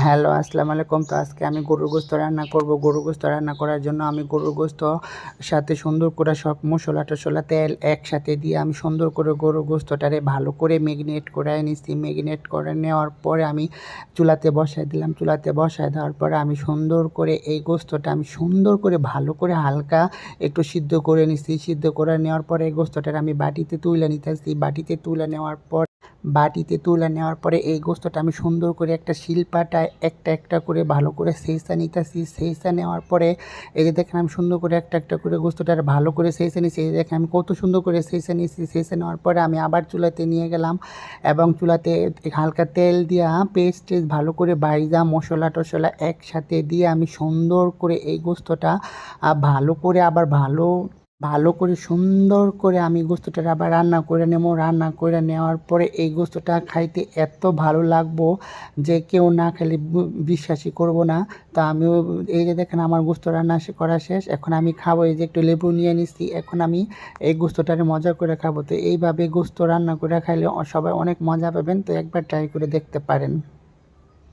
Hello, আসসালামু আলাইকুম। তো আজকে আমি গরুর গোশত রান্না করব। গরুর গোশত রান্না করার জন্য আমি গরুর গোশত সাথে সুন্দর করে সব মশলা তেল একসাথে দিয়ে আমি সুন্দর করে গরুর গোশতটারে ভালো করে ম্যারিনেট করে নিচ্ছি। ম্যারিনেট করে নেওয়ার পরে আমি চুলাতে বসায় দিলাম। চুলাতে বসায় দেওয়ার পরে আমি সুন্দর করে এই গোশতটা আমি সুন্দর করে ভালো করে হালকা একটু সিদ্ধ করে নিচ্ছি। সিদ্ধ করে নেওয়ার পরে এই গোশতটারে আমি বাটিতে তুলে নিতেছি। বাটিতে তুলে নেওয়ার পরে এই গোশতটা আমি সুন্দর করে একটা শিলপাটায় একটা করে ভালো করে ছেঁচা নিতেছি। ছেঁচা নেওয়ার পরে এই যে দেখেন আমি সুন্দর করে একটা করে গোশতটা ভালো করে ছেঁচে নিচ্ছি। এই দেখেন আমি কত সুন্দর করে ছেঁচে নিয়েছি। ছেঁচে নেওয়ার পরে আমি আবার চুলাতে নিয়ে গেলাম এবং চুলাতে হালকা তেল দিয়া পেস্ট ভালো করে বাইজা মশলা টশলা একসাথে দিয়ে আমি সুন্দর করে এই গোশতটা ভালো করে আবার ভালো করে সুন্দর করে আমি গোশতটা আবার রান্না করে নেব। রান্না করে নেওয়ার পরে এই গোশতটা খাইতে এত ভালো লাগবো যে কেউ না খেলে বিশ্বাসই করব না। তা আমিও এই যে দেখেন আমার গোশত রান্না করা শেষ। এখন আমি খাবো। এই যে একটু লেবু নিয়ে নিচ্ছি। এখন আমি এই গোশতটারে মজা করে খাবো। তো এইভাবে গোশত রান্না করে খাইলে সবাই অনেক মজা পাবেন। তো একবার ট্রাই করে দেখতে পারেন।